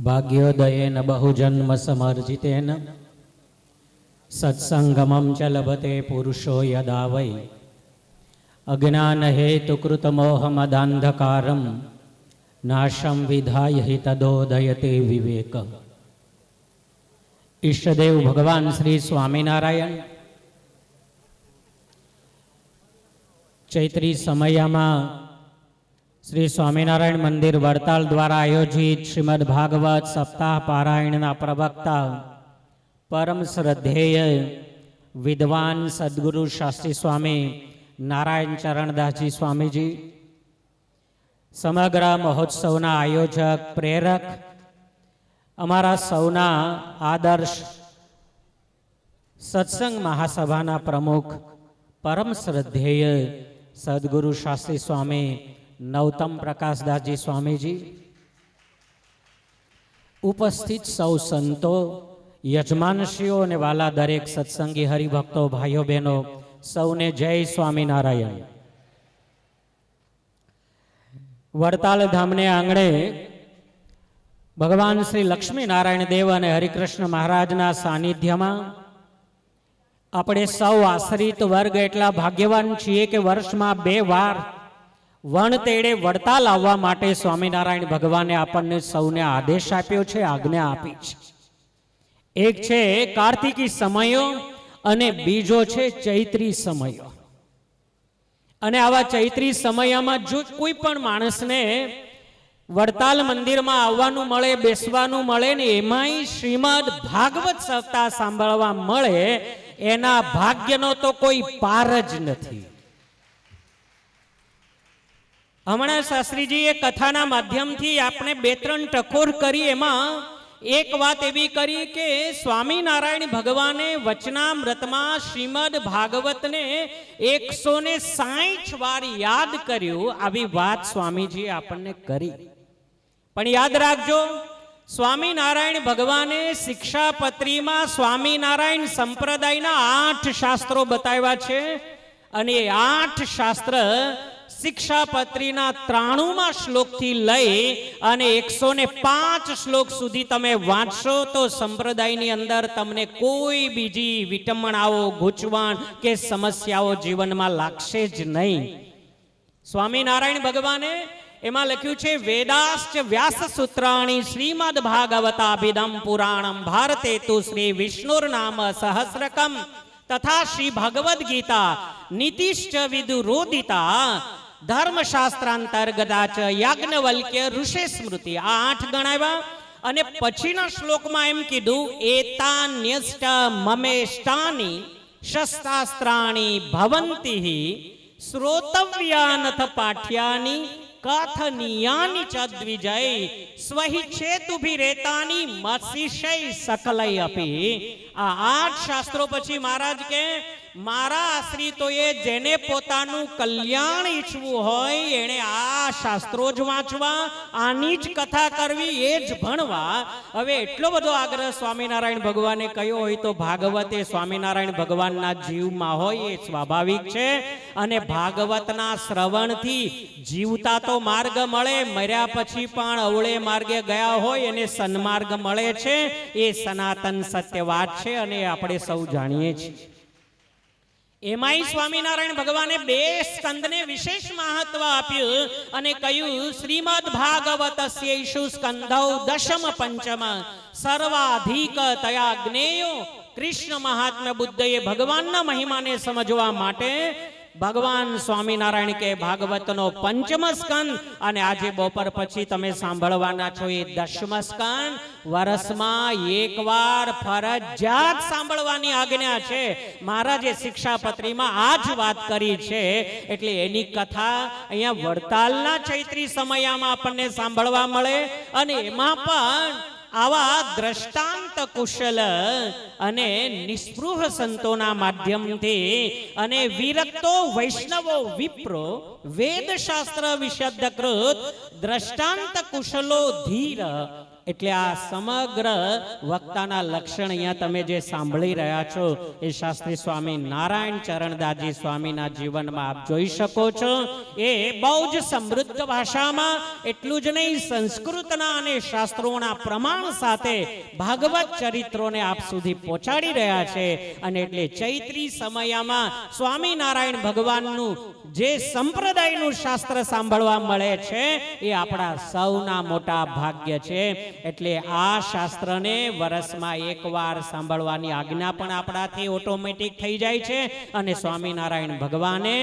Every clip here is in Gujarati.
भाग्योदयेन बहुजन्म समर्जितेन सत्संगमं च लभते पुरुषो यदा वै अज्ञानहेतुकृतमोहमदान्धकारं नाशं विधाय हि तदोदयते विवेक। ઈષ્ટદેવ ભગવાન શ્રી સ્વામિનારાયણ ચૈત્રી સમયમાં શ્રી સ્વામિનારાયણ મંદિર વડતાલ દ્વારા આયોજિત શ્રીમદ ભાગવત સપ્તાહ પારાયણના પ્રવક્તા પરમ શ્રદ્ધેય વિદ્વાન સદગુરુ શાસ્ત્રી સ્વામી નારાયણ ચરણદાસજી સ્વામીજી, સમગ્ર મહોત્સવના આયોજક પ્રેરક, અમારા સૌના આદર્શ સત્સંગ મહાસભાના પ્રમુખ પરમ શ્રદ્ધેય સદગુરુ શાસ્ત્રી સ્વામી નવતમ પ્રકાશદાસજી સ્વામીજી, ઉપસ્થિત સૌ સંતો, યજમાનશ્રીઓ અને વાલા દરેક સત્સંગી હરિભક્તો ભાઈઓ બહેનો, સૌને જય સ્વામિનારાયણ। વડતાલ ધામને આંગણે ભગવાન શ્રી લક્ષ્મી નારાયણ દેવ અને હરિકૃષ્ણ મહારાજના સાનિધ્યમાં આપણે સૌ આશ્રિત વર્ગ એટલા ભાગ્યવાન છીએ કે વર્ષમાં 2 વાર વણતેડે વડતાલ આવવા માટે સ્વામિનારાયણ ભગવાને આપણને સૌને આદેશ આપ્યો છે, આજ્ઞા આપી છે। એક છે કાર્તિકી સમયો અને બીજો છે ચૈત્રી સમયો। અને આવા ચૈત્રી સમયમાં જો કોઈ પણ માણસને વડતાલ મંદિરમાં આવવાનું મળે, બેસવાનું મળે ને એમાંય શ્રીમદ ભાગવત સપ્તાહ સાંભળવા મળે, એના ભાગ્યનો તો કોઈ પાર જ નથી। હમણાં શાસ્ત્રીજીએ કથાના માધ્યમથી આપણે 2-3 ટકોર કરી, એમાં એક વાત એવી કરી કે સ્વામિનારાયણ ભગવાને વચનામૃતમાં શ્રીમદ ભાગવતને 160 વાર યાદ કર્યું, આવી વાત સ્વામીજીએ આપણને કરી। પણ યાદ રાખજો, સ્વામિનારાયણ ભગવાને શિક્ષાપત્રીમાં સ્વામિનારાયણ સંપ્રદાયના 8 શાસ્ત્રો બતાવ્યા છે, અને એ 8 શાસ્ત્ર શિક્ષાપત્રીના 93મા શ્લોકથી લઈ અને 105 શ્લોક સુધી તમે વાંચશો તો સંપ્રદાયની અંદર તમને કોઈ બીજી વિટમણાઓ, ગૂંચવણ કે સમસ્યાઓ જીવનમાં લાગશે જ નહીં। સ્વામિનારાયણ ભગવાને એમાં લખ્યું છે, વેદાશ્ચ વ્યાસ સૂત્રાણી શ્રીમદ ભાગવતાભિધમ પુરાણમ ભારતે તુ શ્રી વિષ્ણુર નામ સહસ્રકમ તથા શ્રી ભગવદ ગીતા નીતિશ્ચ વિદુરોદિતા ધર્મશાસ્ત્રાંતર્ગતા ચ યાજ્ઞવલ્ક્ય ઋષિ સ્મૃતિ। આ 8 ગણાવ્યા અને પછીના શ્લોકમાં એમ કીધું, એતાન્યષ્ટ મમેષ્ટાની શસ્ત્રાસ્ત્રાણી ભવંતિ શ્રોતવ્યાનથ પાઠ્યાની કથનીયાની ચ દ્વિજય સ્વહિચ્છેતુભિરેતાની મત્સિષય સકલય અપી। આ 8 શાસ્ત્રો પછી મહારાજ કે મારા આશ્રિતોએ જેને પોતાનું કલ્યાણ ઈચ્છવું હોય એણે આ શાસ્ત્રો જ વાંચવા, આની જ કથા કરવી, એ જ ભણવા। હવે એટલો બધો આગ્રહ સ્વામિનારાયણ ભગવાને કયો હોય તો ભાગવત એ સ્વામિનારાયણ ભગવાનના જીવમાં હોય એ સ્વાભાવિક છે। અને ભાગવતના શ્રવણથી જીવતા તો માર્ગ મળે, મર્યા પછી પણ અવળે માર્ગે ગયા હોય એને સન્માર્ગ મળે છે, એ સનાતન સત્ય વાત છે અને આપણે સૌ જાણીએ છીએ। એમાંય સ્વામિનારાયણ ભગવાને 2 સ્કંદને વિશેષ મહત્વ આપ્યું અને કહ્યું, શ્રીમદ ભાગવતસ્યૈષુ સ્કંધૌ દશમ પંચમ સર્વાધિક તયા જ્ઞેયો। કૃષ્ણ મહાત્મ્ય બુદ્ધએ ભગવાનના મહિમાને સમજવા માટે ભગવાન સ્વામિનારાયણ કે ભાગવતનો 5મ સ્કંદ અને આજે બપોર પછી તમે સાંભળવાના છો એ 10મ સ્કંદ વર્ષમાં 1 વાર ફરજિયાત સાંભળવાની આજ્ઞા છે। મહારાજે શિક્ષાપત્રીમાં આ જ વાત કરી છે, એટલે એની કથા અહીંયા વડતાલના ચૈત્રી સમયમાં આપણને સાંભળવા મળે। અને એમાં પણ આવા દ્રષ્ટાંત કુશલ અને નિસ્પૃહ સંતોના માધ્યમથી અને વિરક્તો વૈષ્ણવો વિપ્રો વેદશાસ્ત્ર વિશબ્દકૃત દ્રષ્ટાંત કુશલો ધીર, એટલે આ સમગ્ર વક્તાના લક્ષણ અહીંયા તમે જે સાંભળી રહ્યા છો એ શાસ્ત્રી સ્વામી નારાયણ ચરણદાસજી સ્વામીના જીવનમાં આપ જોઈ શકો છો. એ બહુ જ સમૃદ્ધ ભાષામાં, એટલું જ નહીં સંસ્કૃતના અને શાસ્ત્રોના પ્રમાણ સાથે ભાગવત ચરિત્રોને આપ સુધી પહોંચાડી રહ્યા છે. અને એટલે ચૈત્રી સમયમાં સ્વામિનારાયણ ભગવાનનું જે સંપ્રદાયનું શાસ્ત્ર સાંભળવા મળે છે એ આપણા સૌના મોટા ભાગ્ય છે. એટલે આ શાસ્ત્રને વર્ષમાં એકવાર સાંભળવાની આજ્ઞા પણ આપણાથી ઓટોમેટિક થઈ જાય છે. અને સ્વામિનારાયણ ભગવાને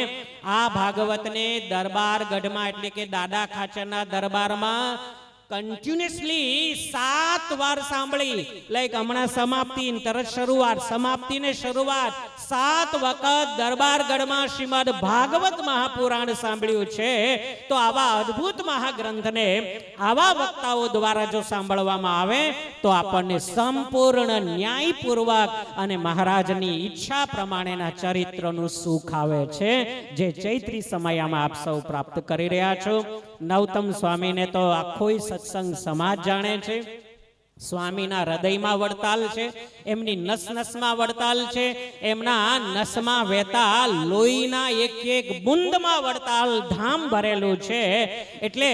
આ ભાગવતને દરબાર ગઢમાં એટલે કે દાદા ખાચરના દરબારમાં કન્ટિન્યુઅસલી 7 વાર સાંભળી. લાઈક હમણાં સમાપ્તિ તરત શરૂઆત, સમાપ્તિ ને શરૂઆત 7 વખત દરબારગઢમાં શ્રીમદ ભાગવત મહાપુરાણ સાંભળ્યું છે. તો આવા અદ્ભુત મહાગ્રંથને આવા વક્તાઓ દ્વારા જો સાંભળવામાં આવે તો આપણને સંપૂર્ણ ન્યાયપૂર્વક અને મહારાજની ઈચ્છા પ્રમાણેના ચરિત્રનું સુખ આવે છે, જે ચૈત્રી સમયમાં આપ સૌ પ્રાપ્ત કરી રહ્યા છો. નવતમ સ્વામીને તો આખો સત્સંગ સમાજ જાણે છે. સ્વામીના હૃદયમાં વડતાલ છે, એમની નસ નસમાં વડતાલ છે, એમના નસમાં વહેતા લોહીના એક એક બુંદમાં વડતાલ ધામ ભરેલું છે. એટલે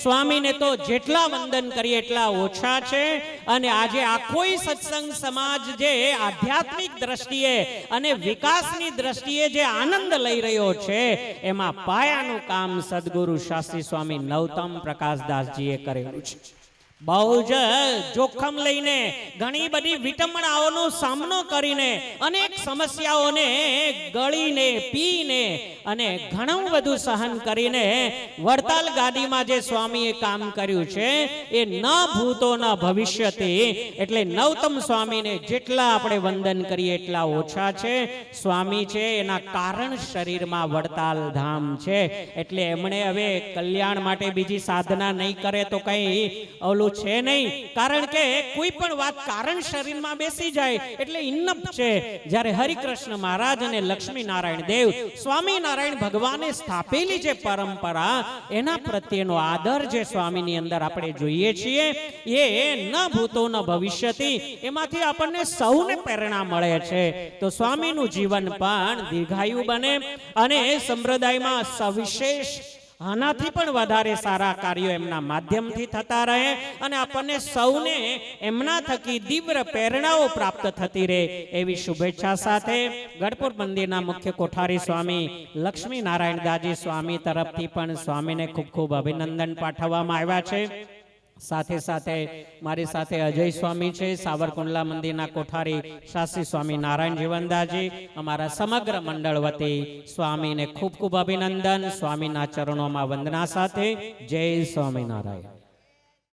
સ્વામીને તો જેટલા વંદન કરીએ એટલા ઓછા છે. અને આજે આખો સત્સંગ સમાજ જે આધ્યાત્મિક દ્રષ્ટિએ અને વિકાસની દ્રષ્ટિએ જે આનંદ લઈ રહ્યો છે, એમાં પાયાનું કામ સદગુરુ શાસ્ત્રી સ્વામી નવતમ પ્રકાશદાસજીએ કરેલું છે. બહુ જ જોખમ લઈને, ઘણી બધી વિટંબણાઓનો સામનો કરીને, અનેક સમસ્યાઓને ગળીને પીને અને ઘણું બધું સહન કરીને વડતાલ ગાદીમાં જે સ્વામીએ કામ કર્યું છે એ ન ભૂતો ન ભવિષ્યથી. એટલે નવતમ સ્વામીને જેટલા આપણે વંદન કરીએ એટલા ઓછા છે. સ્વામી છે એના કારણ શરીરમાં વડતાલ ધામ છે. એટલે એમણે હવે કલ્યાણ માટે બીજી સાધના નહીં કરે તો કઈ ઓલું છે નહીં. કારણ કે કોઈ પણ વાત કારણ શરીરમાં બેસી જાય એટલે ઇન્નપ છે. જ્યારે હરિકૃષ્ણ મહારાજ અને લક્ષ્મી નારાયણ દેવ સ્વામિનારાયણ ભગવાને સ્થાપેલી જે પરંપરા, એના પ્રત્યેનો આદર જે સ્વામીની અંદર આપણે જોઈએ છીએ, એ ન ભૂતો ન ભવિષ્યથી, એમાંથી આપણને સૌને પ્રેરણા મળે છે. તો સ્વામીનું જીવન પણ દીર્ઘાયુ બને અને સંપ્રદાયમાં સવિશેષ આનાથી પણ વધારે સારા કાર્યો એમના માધ્યમથી થતા રહે અને આપણને સૌને એમના થકી દિવ્ય પ્રેરણાઓ પ્રાપ્ત થતી રહે, એવી શુભેચ્છા સાથે ગઢપુર મંદિરના મુખ્ય કોઠારી સ્વામી લક્ષ્મી નારાયણ દાસજી સ્વામી તરફથી પણ સ્વામીને ખૂબ ખૂબ અભિનંદન પાઠવવામાં આવ્યા છે. સાથે સાથે મારી સાથે અજય સ્વામી છે, સાવરકુંડલા મંદિરના કોઠારી શાસ્ત્રી સ્વામી નારાયણ જીવનદાસજી. અમારા સમગ્ર મંડળ વતી સ્વામીને ખૂબ ખૂબ અભિનંદન. સ્વામીના ચરણોમાં વંદના સાથે જય સ્વામિનારાયણ.